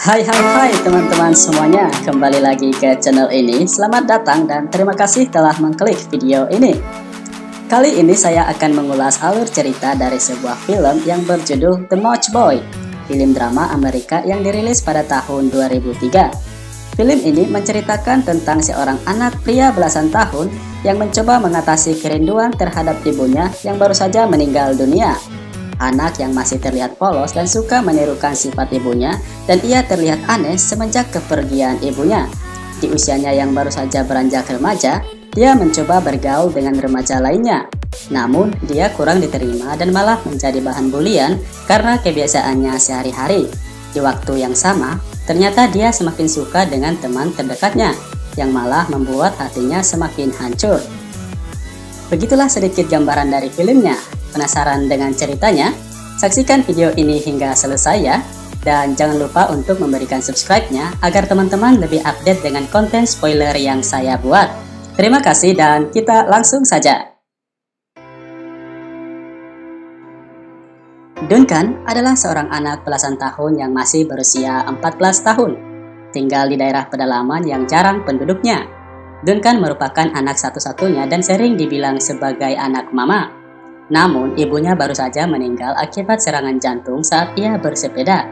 Hai teman-teman semuanya, kembali lagi ke channel ini. Selamat datang dan terima kasih telah mengklik video ini. Kali ini saya akan mengulas alur cerita dari sebuah film yang berjudul The Match Boy, film drama Amerika yang dirilis pada tahun 2003. Film ini menceritakan tentang seorang anak pria belasan tahun yang mencoba mengatasi kerinduan terhadap ibunya yang baru saja meninggal dunia. Anak yang masih terlihat polos dan suka menirukan sifat ibunya, dan ia terlihat aneh semenjak kepergian ibunya. Di usianya yang baru saja beranjak remaja, dia mencoba bergaul dengan remaja lainnya. Namun, dia kurang diterima dan malah menjadi bahan bulian karena kebiasaannya sehari-hari. Di waktu yang sama, ternyata dia semakin suka dengan teman terdekatnya, yang malah membuat hatinya semakin hancur. Begitulah sedikit gambaran dari filmnya. Penasaran dengan ceritanya? Saksikan video ini hingga selesai ya. Dan jangan lupa untuk memberikan subscribe-nya agar teman-teman lebih update dengan konten spoiler yang saya buat. Terima kasih dan kita langsung saja. Duncan adalah seorang anak belasan tahun yang masih berusia 14 tahun. Tinggal di daerah pedalaman yang jarang penduduknya. Duncan merupakan anak satu-satunya dan sering dibilang sebagai anak mama. Namun, ibunya baru saja meninggal akibat serangan jantung saat ia bersepeda.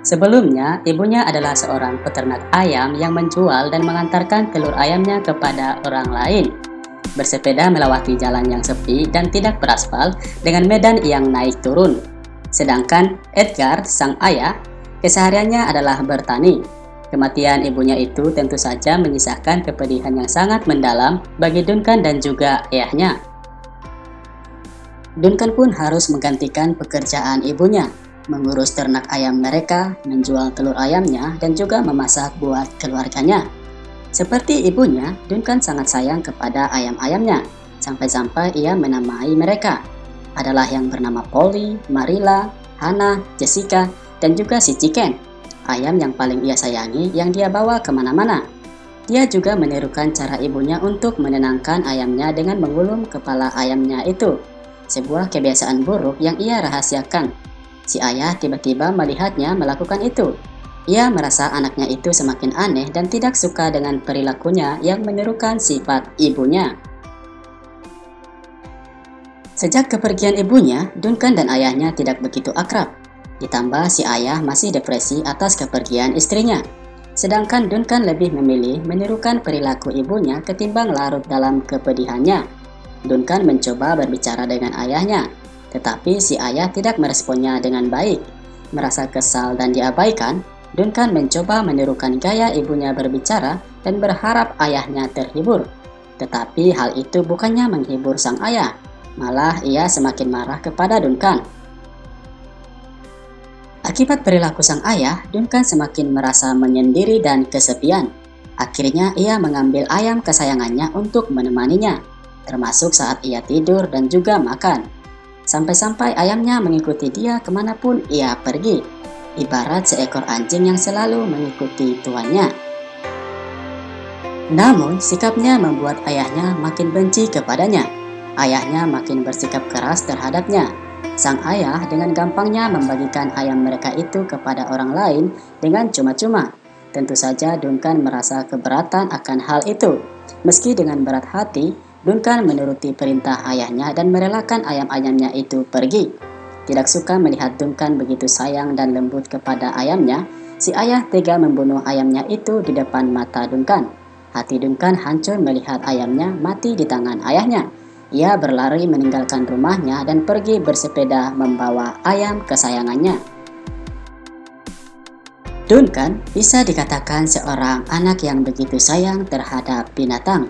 Sebelumnya, ibunya adalah seorang peternak ayam yang menjual dan mengantarkan telur ayamnya kepada orang lain. Bersepeda melewati jalan yang sepi dan tidak beraspal dengan medan yang naik turun. Sedangkan Edgar, sang ayah, kesehariannya adalah bertani. Kematian ibunya itu tentu saja menyisakan kepedihan yang sangat mendalam bagi Duncan dan juga ayahnya. Duncan pun harus menggantikan pekerjaan ibunya, mengurus ternak ayam mereka, menjual telur ayamnya, dan juga memasak buat keluarganya. Seperti ibunya, Duncan sangat sayang kepada ayam-ayamnya, sampai-sampai ia menamai mereka. Adalah yang bernama Polly, Marilla, Hannah, Jessica, dan juga si Chicken, ayam yang paling ia sayangi yang dia bawa kemana-mana. Dia juga menirukan cara ibunya untuk menenangkan ayamnya dengan mengulum kepala ayamnya itu. Sebuah kebiasaan buruk yang ia rahasiakan. Si ayah tiba-tiba melihatnya melakukan itu. Ia merasa anaknya itu semakin aneh dan tidak suka dengan perilakunya yang menirukan sifat ibunya. Sejak kepergian ibunya, Duncan dan ayahnya tidak begitu akrab. Ditambah si ayah masih depresi atas kepergian istrinya. Sedangkan Duncan lebih memilih menirukan perilaku ibunya ketimbang larut dalam kepedihannya. Duncan mencoba berbicara dengan ayahnya, tetapi si ayah tidak meresponnya dengan baik. Merasa kesal dan diabaikan, Duncan mencoba menirukan gaya ibunya berbicara dan berharap ayahnya terhibur. Tetapi hal itu bukannya menghibur sang ayah, malah ia semakin marah kepada Duncan. Akibat perilaku sang ayah, Duncan semakin merasa menyendiri dan kesepian. Akhirnya ia mengambil ayam kesayangannya untuk menemaninya, termasuk saat ia tidur dan juga makan. Sampai-sampai ayamnya mengikuti dia kemanapun ia pergi, ibarat seekor anjing yang selalu mengikuti tuannya. Namun, sikapnya membuat ayahnya makin benci kepadanya. Ayahnya makin bersikap keras terhadapnya. Sang ayah dengan gampangnya membagikan ayam mereka itu kepada orang lain dengan cuma-cuma. Tentu saja Duncan merasa keberatan akan hal itu. Meski dengan berat hati, Duncan menuruti perintah ayahnya dan merelakan ayam-ayamnya itu pergi. Tidak suka melihat Duncan begitu sayang dan lembut kepada ayamnya, si ayah tega membunuh ayamnya itu di depan mata Duncan. Hati Duncan hancur melihat ayamnya mati di tangan ayahnya. Ia berlari meninggalkan rumahnya dan pergi bersepeda membawa ayam kesayangannya. Duncan bisa dikatakan seorang anak yang begitu sayang terhadap binatang.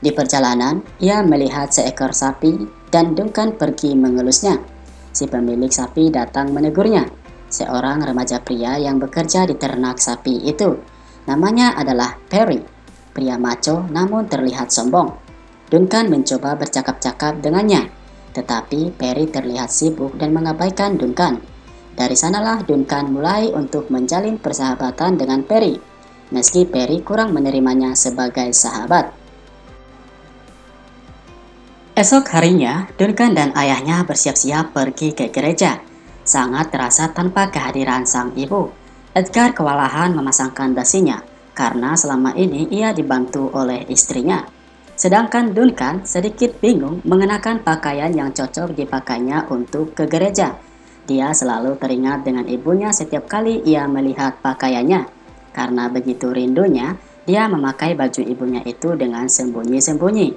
Di perjalanan, ia melihat seekor sapi dan Duncan pergi mengelusnya. Si pemilik sapi datang menegurnya. Seorang remaja pria yang bekerja di ternak sapi itu. Namanya adalah Perry, pria maco namun terlihat sombong. Duncan mencoba bercakap-cakap dengannya, tetapi Perry terlihat sibuk dan mengabaikan Duncan. Dari sanalah Duncan mulai untuk menjalin persahabatan dengan Perry, meski Perry kurang menerimanya sebagai sahabat. Esok harinya, Duncan dan ayahnya bersiap-siap pergi ke gereja. Sangat terasa tanpa kehadiran sang ibu. Edgar kewalahan memasangkan dasinya karena selama ini ia dibantu oleh istrinya. Sedangkan Duncan sedikit bingung mengenakan pakaian yang cocok dipakainya untuk ke gereja. Dia selalu teringat dengan ibunya setiap kali ia melihat pakaiannya. Karena begitu rindunya, dia memakai baju ibunya itu dengan sembunyi-sembunyi.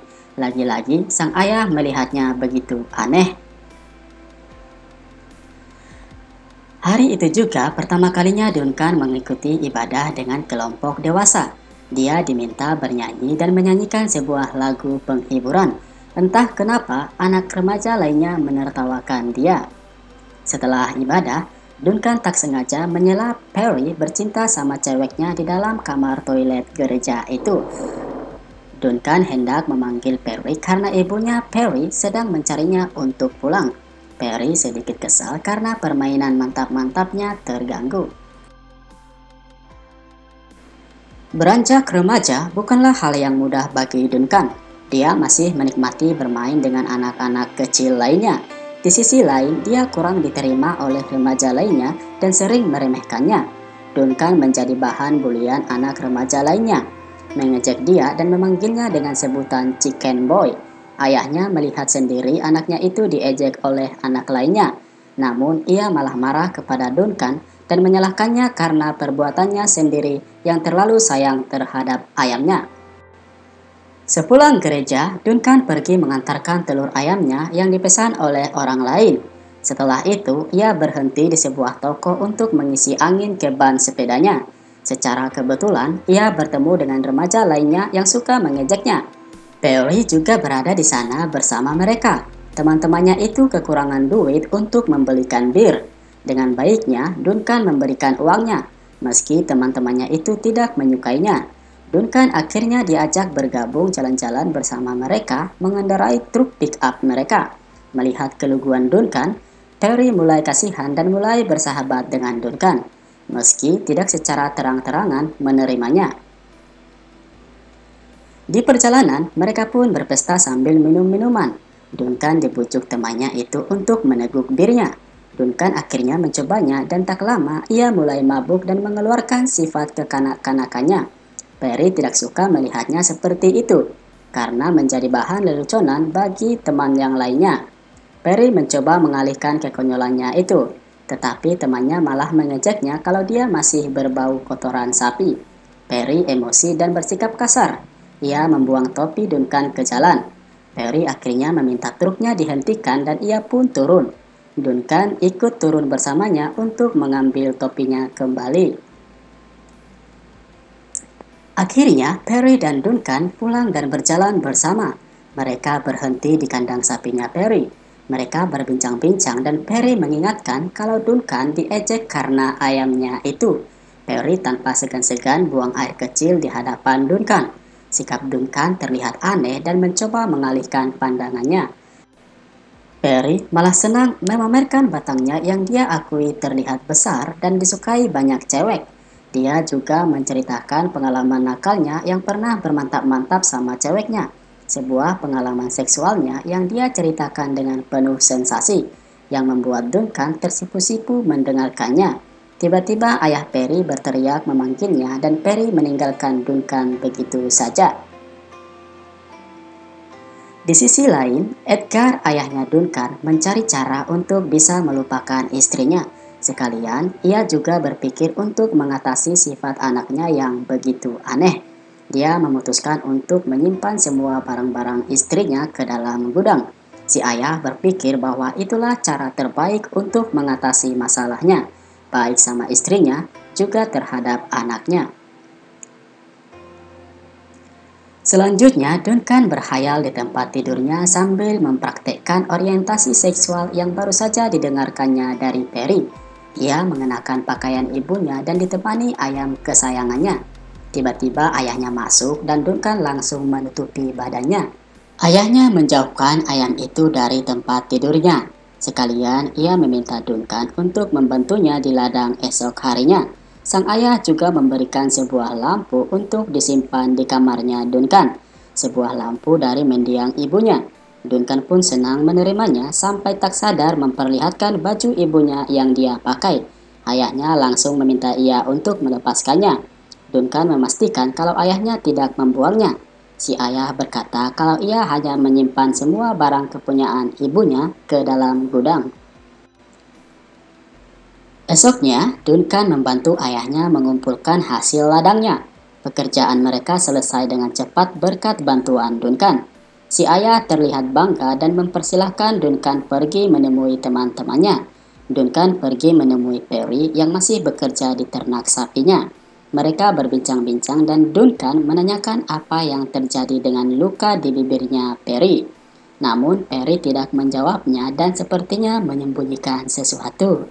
Lagi-lagi sang ayah melihatnya begitu aneh. Hari itu juga pertama kalinya Duncan mengikuti ibadah dengan kelompok dewasa. Dia diminta bernyanyi dan menyanyikan sebuah lagu penghiburan. Entah kenapa anak remaja lainnya menertawakan dia. Setelah ibadah, Duncan tak sengaja menyela Perry bercinta sama ceweknya di dalam kamar toilet gereja itu. Duncan hendak memanggil Perry karena ibunya Perry sedang mencarinya untuk pulang. Perry sedikit kesal karena permainan mantap-mantapnya terganggu. Beranjak remaja bukanlah hal yang mudah bagi Duncan. Dia masih menikmati bermain dengan anak-anak kecil lainnya. Di sisi lain, dia kurang diterima oleh remaja lainnya dan sering meremehkannya. Duncan menjadi bahan bulian anak remaja lainnya, mengejek dia dan memanggilnya dengan sebutan chicken boy. Ayahnya melihat sendiri anaknya itu diejek oleh anak lainnya. Namun ia malah marah kepada Duncan dan menyalahkannya karena perbuatannya sendiri yang terlalu sayang terhadap ayamnya. Sepulang gereja, Duncan pergi mengantarkan telur ayamnya yang dipesan oleh orang lain. Setelah itu, ia berhenti di sebuah toko untuk mengisi angin ke ban sepedanya. Secara kebetulan, ia bertemu dengan remaja lainnya yang suka mengejeknya. Perry juga berada di sana bersama mereka. Teman-temannya itu kekurangan duit untuk membelikan bir. Dengan baiknya, Duncan memberikan uangnya, meski teman-temannya itu tidak menyukainya. Duncan akhirnya diajak bergabung jalan-jalan bersama mereka mengendarai truk pick-up mereka. Melihat keluguan Duncan, Perry mulai kasihan dan mulai bersahabat dengan Duncan, meski tidak secara terang-terangan menerimanya. Di perjalanan, mereka pun berpesta sambil minum minuman. Duncan dibujuk temannya itu untuk meneguk birnya. Duncan akhirnya mencobanya dan tak lama ia mulai mabuk dan mengeluarkan sifat kekanak-kanakannya. Perry tidak suka melihatnya seperti itu, karena menjadi bahan leluconan bagi teman yang lainnya. Perry mencoba mengalihkan kekonyolannya itu, tetapi temannya malah mengejeknya kalau dia masih berbau kotoran sapi. Perry emosi dan bersikap kasar. Ia membuang topi Duncan ke jalan. Perry akhirnya meminta truknya dihentikan dan ia pun turun. Duncan ikut turun bersamanya untuk mengambil topinya kembali. Akhirnya Perry dan Duncan pulang dan berjalan bersama. Mereka berhenti di kandang sapinya Perry. Mereka berbincang-bincang dan Perry mengingatkan kalau Duncan diejek karena ayamnya itu. Perry tanpa segan-segan buang air kecil di hadapan Duncan. Sikap Duncan terlihat aneh dan mencoba mengalihkan pandangannya. Perry malah senang memamerkan batangnya yang dia akui terlihat besar dan disukai banyak cewek. Dia juga menceritakan pengalaman nakalnya yang pernah bermantap-mantap sama ceweknya. Sebuah pengalaman seksualnya yang dia ceritakan dengan penuh sensasi, yang membuat Duncan tersipu-sipu mendengarkannya. Tiba-tiba ayah Perry berteriak memanggilnya dan Perry meninggalkan Duncan begitu saja. Di sisi lain, Edgar, ayahnya Duncan, mencari cara untuk bisa melupakan istrinya. Sekalian, ia juga berpikir untuk mengatasi sifat anaknya yang begitu aneh. Dia memutuskan untuk menyimpan semua barang-barang istrinya ke dalam gudang. Si ayah berpikir bahwa itulah cara terbaik untuk mengatasi masalahnya, baik sama istrinya, juga terhadap anaknya. Selanjutnya, Duncan berhayal di tempat tidurnya sambil mempraktekkan orientasi seksual yang baru saja didengarkannya dari Perry. Ia mengenakan pakaian ibunya dan ditemani ayam kesayangannya. Tiba-tiba ayahnya masuk dan Duncan langsung menutupi badannya. Ayahnya menjauhkan ayam itu dari tempat tidurnya. Sekalian ia meminta Duncan untuk membantunya di ladang esok harinya. Sang ayah juga memberikan sebuah lampu untuk disimpan di kamarnya Duncan. Sebuah lampu dari mendiang ibunya. Duncan pun senang menerimanya sampai tak sadar memperlihatkan baju ibunya yang dia pakai. Ayahnya langsung meminta ia untuk melepaskannya. Duncan memastikan kalau ayahnya tidak membuangnya. Si ayah berkata kalau ia hanya menyimpan semua barang kepunyaan ibunya ke dalam gudang. Esoknya, Duncan membantu ayahnya mengumpulkan hasil ladangnya. Pekerjaan mereka selesai dengan cepat berkat bantuan Duncan. Si ayah terlihat bangga dan mempersilahkan Duncan pergi menemui teman-temannya. Duncan pergi menemui Perry yang masih bekerja di ternak sapinya. Mereka berbincang-bincang dan Duncan menanyakan apa yang terjadi dengan luka di bibirnya Perry. Namun Perry tidak menjawabnya dan sepertinya menyembunyikan sesuatu.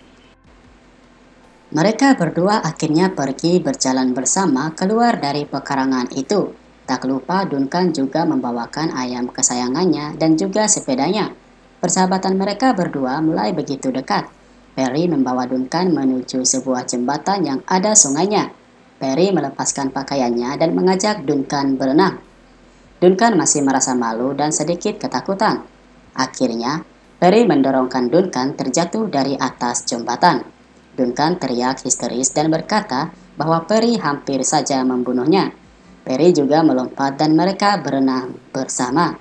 Mereka berdua akhirnya pergi berjalan bersama keluar dari pekarangan itu. Tak lupa Duncan juga membawakan ayam kesayangannya dan juga sepedanya. Persahabatan mereka berdua mulai begitu dekat. Perry membawa Duncan menuju sebuah jembatan yang ada sungainya. Perry melepaskan pakaiannya dan mengajak Duncan berenang. Duncan masih merasa malu dan sedikit ketakutan. Akhirnya, Perry mendorongkan Duncan terjatuh dari atas jembatan. Duncan teriak histeris dan berkata bahwa Perry hampir saja membunuhnya. Perry juga melompat dan mereka berenang bersama.